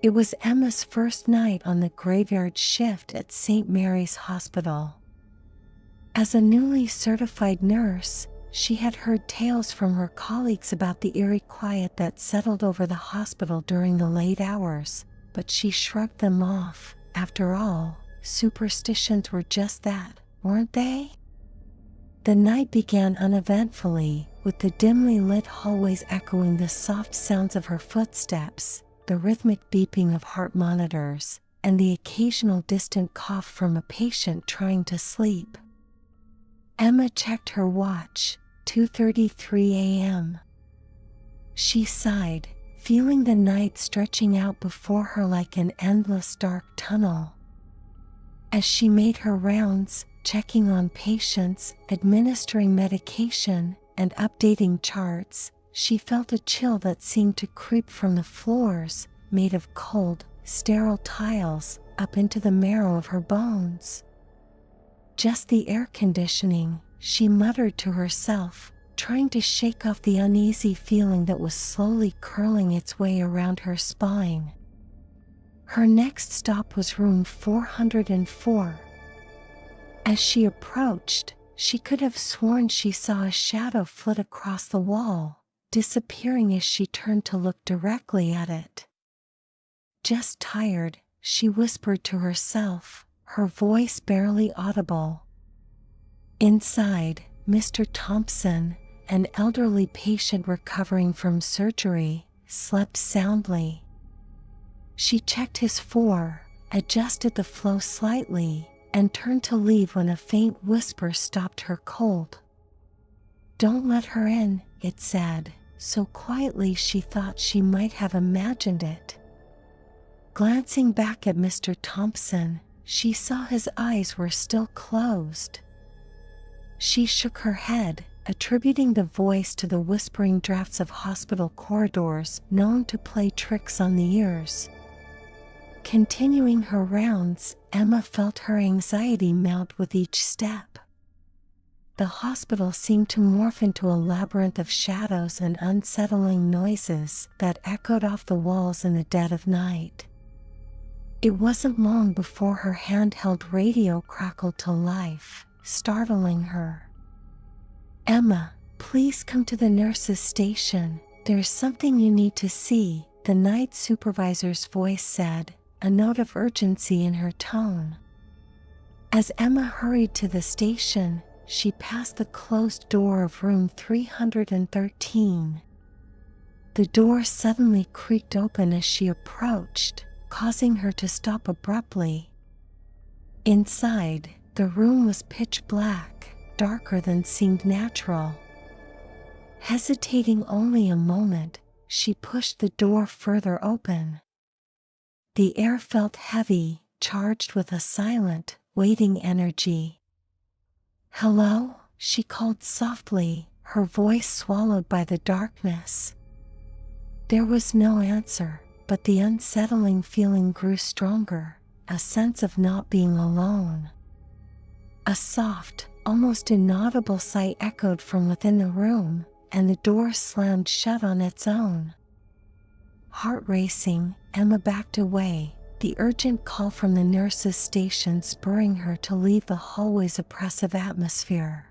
It was Emma's first night on the graveyard shift at St. Mary's Hospital. As a newly certified nurse, she had heard tales from her colleagues about the eerie quiet that settled over the hospital during the late hours, but she shrugged them off. After all, superstitions were just that, weren't they? The night began uneventfully, with the dimly lit hallways echoing the soft sounds of her footsteps, the rhythmic beeping of heart monitors, and the occasional distant cough from a patient trying to sleep. Emma checked her watch, 2:33 a.m. She sighed, feeling the night stretching out before her like an endless dark tunnel. As she made her rounds, checking on patients, administering medication, and updating charts, she felt a chill that seemed to creep from the floors, made of cold, sterile tiles, up into the marrow of her bones. Just the air conditioning, she muttered to herself, trying to shake off the uneasy feeling that was slowly curling its way around her spine. Her next stop was room 404. As she approached, she could have sworn she saw a shadow flit across the wall, disappearing as she turned to look directly at it. Just tired, she whispered to herself, her voice barely audible. Inside, Mr. Thompson, an elderly patient recovering from surgery, slept soundly. She checked his adjusted the flow slightly, and turned to leave when a faint whisper stopped her cold. "Don't let her in," it said, so quietly she thought she might have imagined it. Glancing back at Mr. Thompson, she saw his eyes were still closed. She shook her head, attributing the voice to the whispering drafts of hospital corridors known to play tricks on the ears. Continuing her rounds, Emma felt her anxiety mount with each step. The hospital seemed to morph into a labyrinth of shadows and unsettling noises that echoed off the walls in the dead of night. It wasn't long before her handheld radio crackled to life, startling her. "Emma, please come to the nurse's station. There's something you need to see," the night supervisor's voice said, a note of urgency in her tone. As Emma hurried to the station, she passed the closed door of room 313. The door suddenly creaked open as she approached, causing her to stop abruptly. Inside, the room was pitch black, darker than seemed natural. Hesitating only a moment, she pushed the door further open. The air felt heavy, charged with a silent, waiting energy. "Hello?" she called softly, her voice swallowed by the darkness. There was no answer, but the unsettling feeling grew stronger, a sense of not being alone. A soft, almost inaudible sigh echoed from within the room, and the door slammed shut on its own. Heart racing, Emma backed away, the urgent call from the nurse's station spurring her to leave the hallway's oppressive atmosphere.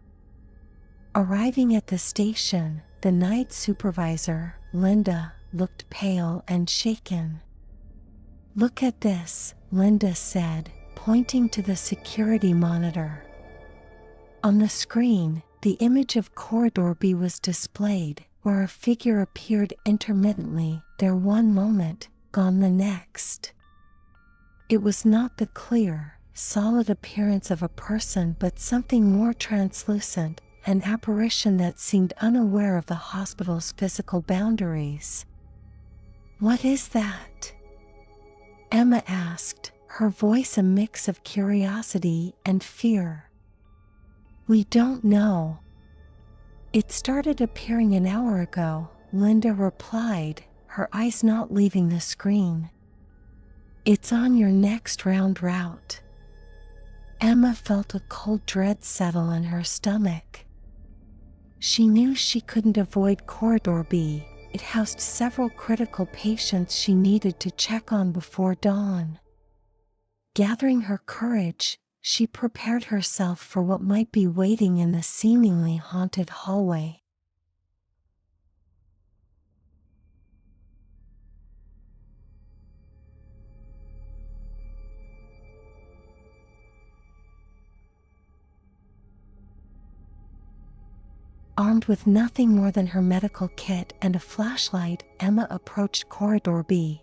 Arriving at the station, the night supervisor, Linda, looked pale and shaken. "Look at this," Linda said, pointing to the security monitor. On the screen, the image of Corridor B was displayed, where a figure appeared intermittently, there one moment, gone the next. It was not the clear, solid appearance of a person but something more translucent, an apparition that seemed unaware of the hospital's physical boundaries. "What is that?" Emma asked, her voice a mix of curiosity and fear. "We don't know. It started appearing an hour ago," Linda replied, her eyes not leaving the screen. "It's on your next route." Emma felt a cold dread settle in her stomach. She knew she couldn't avoid Corridor B. it housed several critical patients she needed to check on before dawn. Gathering her courage, she prepared herself for what might be waiting in the seemingly haunted hallway. Armed with nothing more than her medical kit and a flashlight, Emma approached corridor B.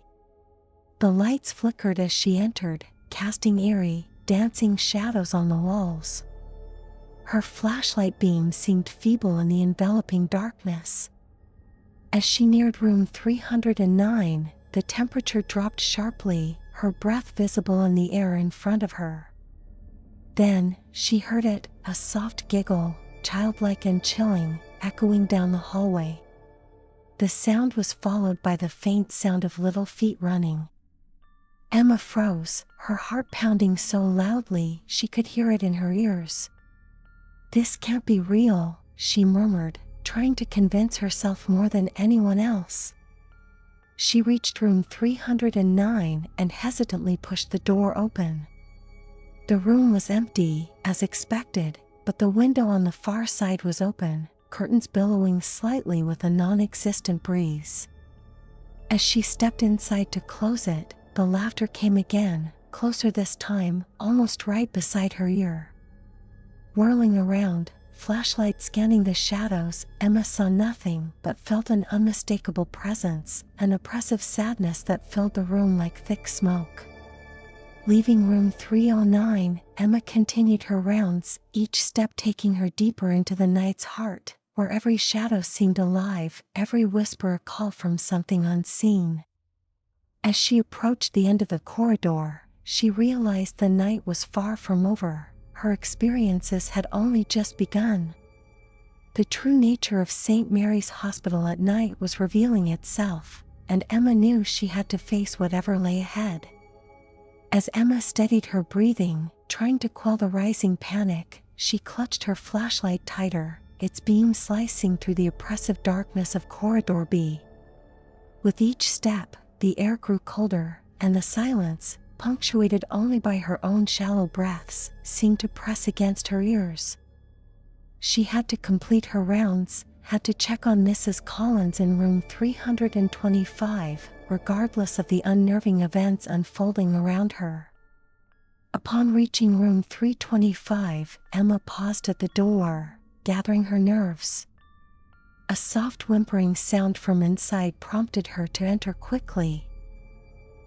The lights flickered as she entered, casting eerie, dancing shadows on the walls. Her flashlight beam seemed feeble in the enveloping darkness. As she neared room 309, the temperature dropped sharply, her breath visible in the air in front of her. Then, she heard it, a soft giggle, childlike and chilling, echoing down the hallway. The sound was followed by the faint sound of little feet running. Emma froze, her heart pounding so loudly she could hear it in her ears. "This can't be real," she murmured, trying to convince herself more than anyone else. She reached room 309 and hesitantly pushed the door open. The room was empty, as expected, but the window on the far side was open, curtains billowing slightly with a non-existent breeze. As she stepped inside to close it, the laughter came again, closer this time, almost right beside her ear. Whirling around, flashlight scanning the shadows, Emma saw nothing but felt an unmistakable presence, an oppressive sadness that filled the room like thick smoke. Leaving room 309, Emma continued her rounds, each step taking her deeper into the night's heart, where every shadow seemed alive, every whisper a call from something unseen. As she approached the end of the corridor, she realized the night was far from over. Her experiences had only just begun. The true nature of St. Mary's Hospital at night was revealing itself, and Emma knew she had to face whatever lay ahead. As Emma steadied her breathing, trying to quell the rising panic, she clutched her flashlight tighter, its beam slicing through the oppressive darkness of corridor B. With each step, the air grew colder, and the silence, punctuated only by her own shallow breaths, seemed to press against her ears. She had to complete her rounds, had to check on Mrs. Collins in room 325, regardless of the unnerving events unfolding around her. Upon reaching room 325, Emma paused at the door, gathering her nerves. A soft whimpering sound from inside prompted her to enter quickly.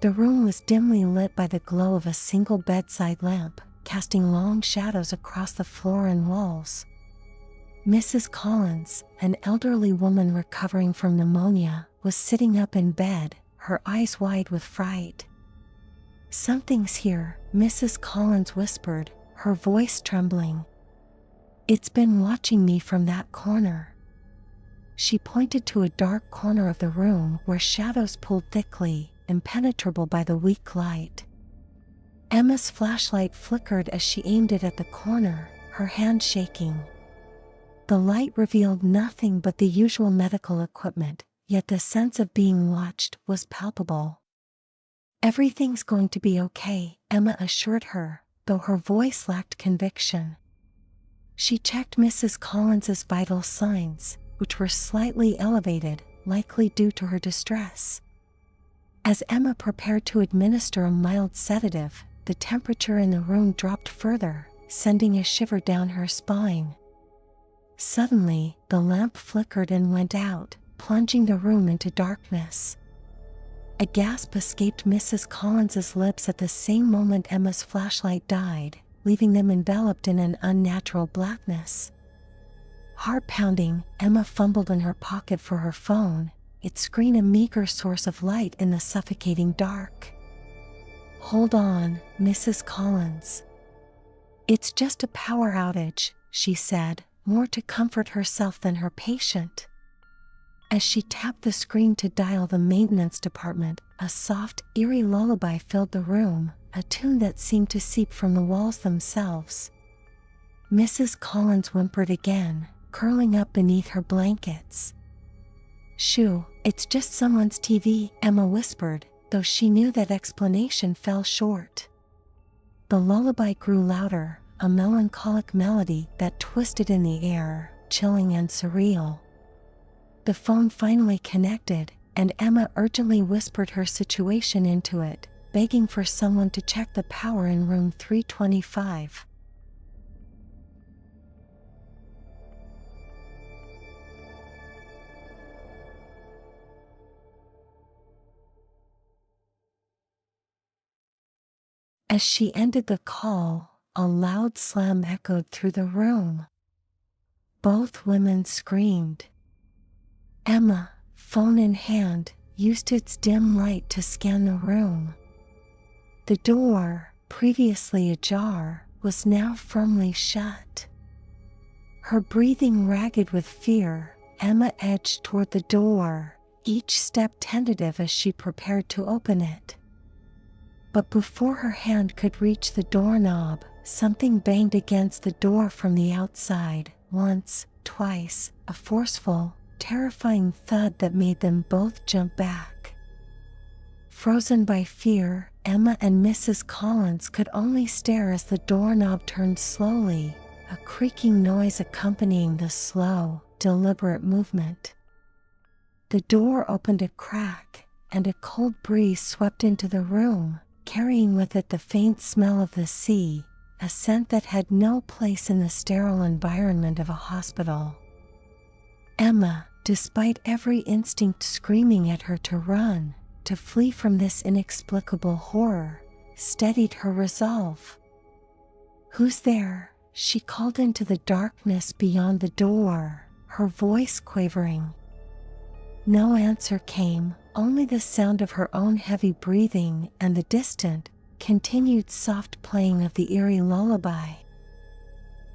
The room was dimly lit by the glow of a single bedside lamp, casting long shadows across the floor and walls. Mrs. Collins, an elderly woman recovering from pneumonia, was sitting up in bed, her eyes wide with fright. "Something's here," Mrs. Collins whispered, her voice trembling. "It's been watching me from that corner." She pointed to a dark corner of the room where shadows pulled thickly, impenetrable by the weak light. Emma's flashlight flickered as she aimed it at the corner, her hand shaking. The light revealed nothing but the usual medical equipment, yet the sense of being watched was palpable. "Everything's going to be okay," Emma assured her, though her voice lacked conviction. She checked Mrs. Collins's vital signs, which were slightly elevated, likely due to her distress. As Emma prepared to administer a mild sedative, the temperature in the room dropped further, sending a shiver down her spine. Suddenly, the lamp flickered and went out, plunging the room into darkness. A gasp escaped Mrs. Collins's lips at the same moment Emma's flashlight died, leaving them enveloped in an unnatural blackness. Heart pounding, Emma fumbled in her pocket for her phone, its screen a meager source of light in the suffocating dark. "Hold on, Mrs. Collins. It's just a power outage," she said, more to comfort herself than her patient. As she tapped the screen to dial the maintenance department, a soft, eerie lullaby filled the room, a tune that seemed to seep from the walls themselves. Mrs. Collins whimpered again, curling up beneath her blankets. "Shoo, "It's just someone's TV," Emma whispered, though she knew that explanation fell short. The lullaby grew louder, a melancholic melody that twisted in the air, chilling and surreal. The phone finally connected, and Emma urgently whispered her situation into it, begging for someone to check the power in room 325. As she ended the call, a loud slam echoed through the room. Both women screamed. Emma, phone in hand, used its dim light to scan the room. The door, previously ajar, was now firmly shut. Her breathing ragged with fear, Emma edged toward the door, each step tentative as she prepared to open it. But before her hand could reach the doorknob, something banged against the door from the outside, once, twice, a forceful, terrifying thud that made them both jump back. Frozen by fear, Emma and Mrs. Collins could only stare as the doorknob turned slowly, a creaking noise accompanying the slow, deliberate movement. The door opened a crack, and a cold breeze swept into the room, carrying with it the faint smell of the sea, a scent that had no place in the sterile environment of a hospital. Emma, despite every instinct screaming at her to run, to flee from this inexplicable horror, steadied her resolve. "Who's there?" she called into the darkness beyond the door, her voice quavering. No answer came, only the sound of her own heavy breathing and the distant, continued soft playing of the eerie lullaby.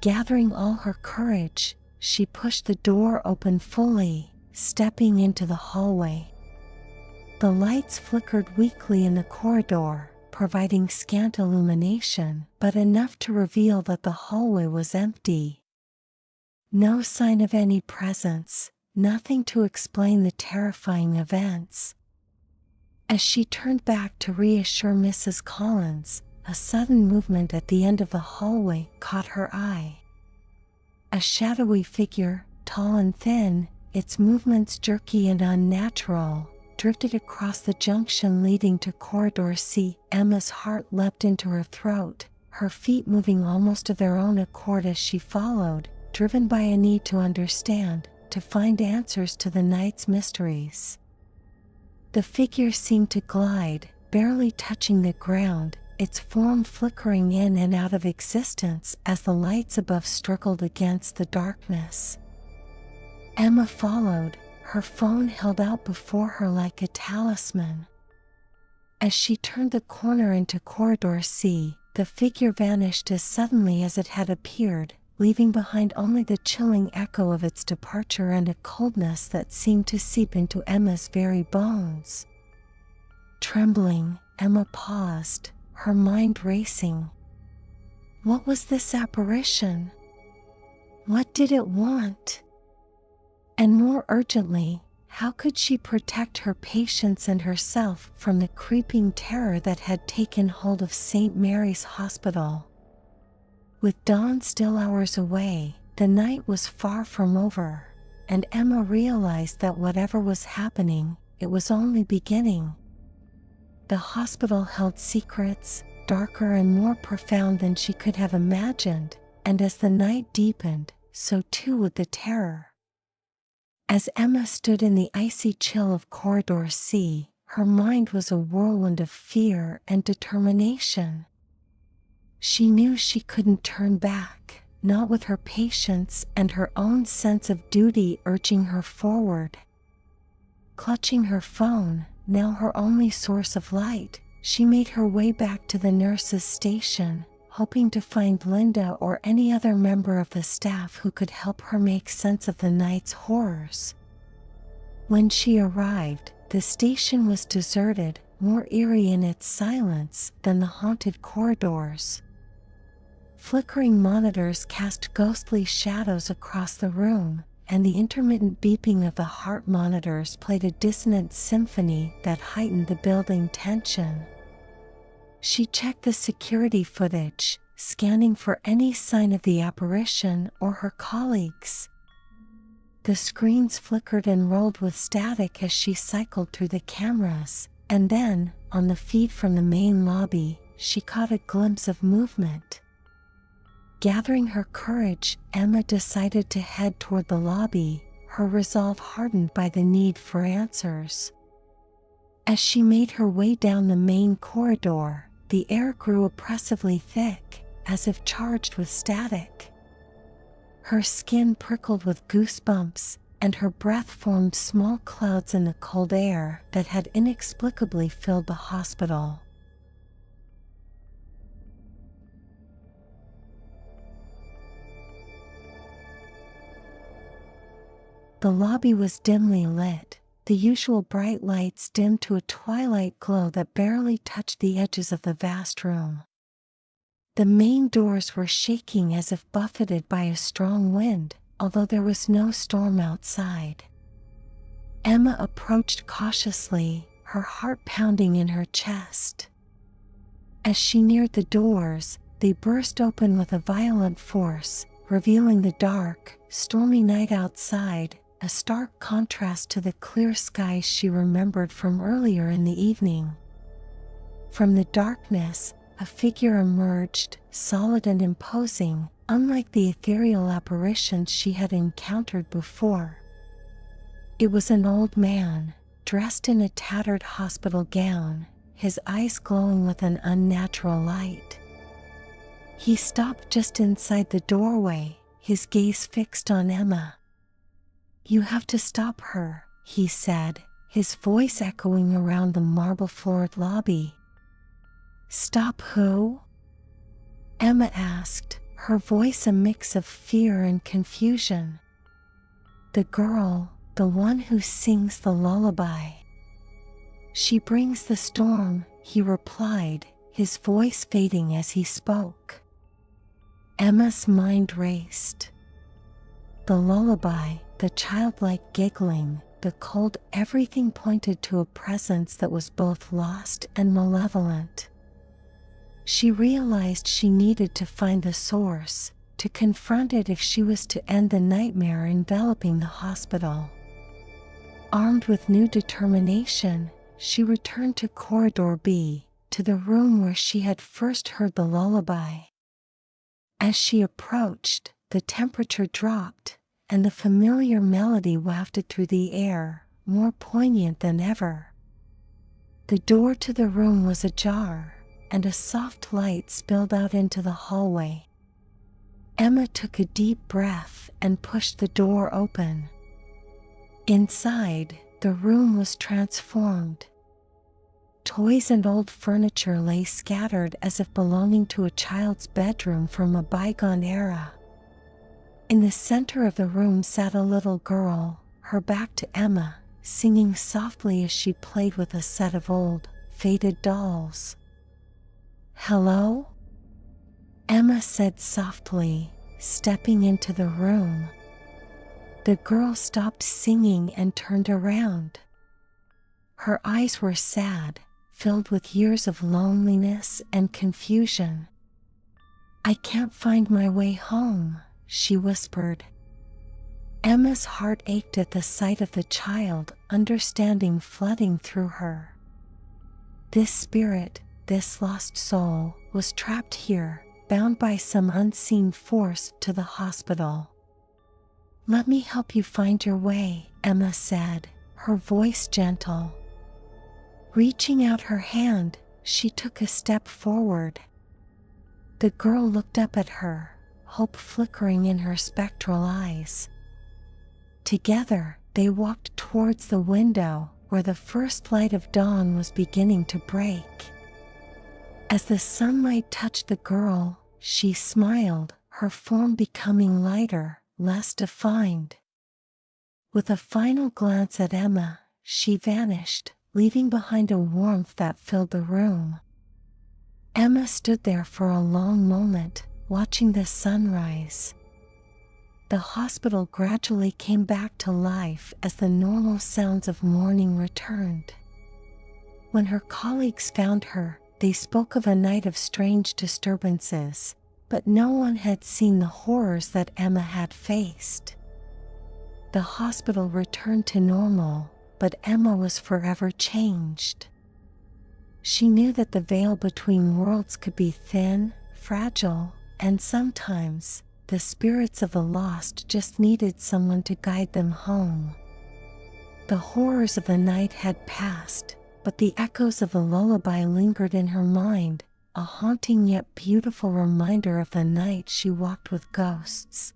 Gathering all her courage, she pushed the door open fully, stepping into the hallway. The lights flickered weakly in the corridor, providing scant illumination, but enough to reveal that the hallway was empty. No sign of any presence, nothing to explain the terrifying events. As she turned back to reassure Mrs. Collins, a sudden movement at the end of the hallway caught her eye. A shadowy figure, tall and thin, its movements jerky and unnatural, drifted across the junction leading to Corridor C. Emma's heart leapt into her throat, her feet moving almost of their own accord as she followed, driven by a need to understand, to find answers to the night's mysteries. The figure seemed to glide, barely touching the ground, its form flickering in and out of existence as the lights above struggled against the darkness. Emma followed, her phone held out before her like a talisman. As she turned the corner into Corridor C, the figure vanished as suddenly as it had appeared, leaving behind only the chilling echo of its departure and a coldness that seemed to seep into Emma's very bones. Trembling, Emma paused, her mind racing. What was this apparition? What did it want? And more urgently, how could she protect her patients and herself from the creeping terror that had taken hold of St. Mary's Hospital? With dawn still hours away, the night was far from over, and Emma realized that whatever was happening, it was only beginning. The hospital held secrets, darker and more profound than she could have imagined, and as the night deepened, so too would the terror. As Emma stood in the icy chill of Corridor C, her mind was a whirlwind of fear and determination. She knew she couldn't turn back, not with her patients and her own sense of duty urging her forward. Clutching her phone, now her only source of light, she made her way back to the nurse's station, hoping to find Linda or any other member of the staff who could help her make sense of the night's horrors. When she arrived, the station was deserted, more eerie in its silence than the haunted corridors. Flickering monitors cast ghostly shadows across the room, and the intermittent beeping of the heart monitors played a dissonant symphony that heightened the building tension. She checked the security footage, scanning for any sign of the apparition or her colleagues. The screens flickered and rolled with static as she cycled through the cameras, and then, on the feed from the main lobby, she caught a glimpse of movement. Gathering her courage, Emma decided to head toward the lobby, her resolve hardened by the need for answers. As she made her way down the main corridor, the air grew oppressively thick, as if charged with static. Her skin prickled with goosebumps, and her breath formed small clouds in the cold air that had inexplicably filled the hospital. The lobby was dimly lit, the usual bright lights dimmed to a twilight glow that barely touched the edges of the vast room. The main doors were shaking as if buffeted by a strong wind, although there was no storm outside. Emma approached cautiously, her heart pounding in her chest. As she neared the doors, they burst open with a violent force, revealing the dark, stormy night outside, a stark contrast to the clear skies she remembered from earlier in the evening. From the darkness, a figure emerged, solid and imposing, unlike the ethereal apparitions she had encountered before. It was an old man, dressed in a tattered hospital gown, his eyes glowing with an unnatural light. He stopped just inside the doorway, his gaze fixed on Emma. "You have to stop her," he said, his voice echoing around the marble-floored lobby. "Stop who?" Emma asked, her voice a mix of fear and confusion. "The girl, the one who sings the lullaby." "She brings the storm," he replied, his voice fading as he spoke. Emma's mind raced. The lullaby, the childlike giggling, the cold everything pointed to a presence that was both lost and malevolent. She realized she needed to find the source, to confront it if she was to end the nightmare enveloping the hospital. Armed with new determination, she returned to Corridor B, to the room where she had first heard the lullaby. As she approached, the temperature dropped, and the familiar melody wafted through the air, more poignant than ever. The door to the room was ajar, and a soft light spilled out into the hallway. Emma took a deep breath and pushed the door open. Inside, the room was transformed. Toys and old furniture lay scattered as if belonging to a child's bedroom from a bygone era. In the center of the room sat a little girl, her back to Emma, singing softly as she played with a set of old, faded dolls. "Hello?" Emma said softly, stepping into the room. The girl stopped singing and turned around. Her eyes were sad, filled with years of loneliness and confusion. "I can't find my way home," she whispered. Emma's heart ached at the sight of the child, understanding flooding through her. This spirit, this lost soul, was trapped here, bound by some unseen force to the hospital. "Let me help you find your way," Emma said, her voice gentle. Reaching out her hand, she took a step forward. The girl looked up at her, hope flickering in her spectral eyes. Together, they walked towards the window, where the first light of dawn was beginning to break. As the sunlight touched the girl, she smiled, her form becoming lighter, less defined. With a final glance at Emma, she vanished, leaving behind a warmth that filled the room. Emma stood there for a long moment, watching the sunrise. The hospital gradually came back to life as the normal sounds of morning returned. When her colleagues found her, they spoke of a night of strange disturbances, but no one had seen the horrors that Emma had faced. The hospital returned to normal, but Emma was forever changed. She knew that the veil between worlds could be thin, fragile, and sometimes the spirits of the lost just needed someone to guide them home. The horrors of the night had passed, but the echoes of the lullaby lingered in her mind, a haunting yet beautiful reminder of the night she walked with ghosts.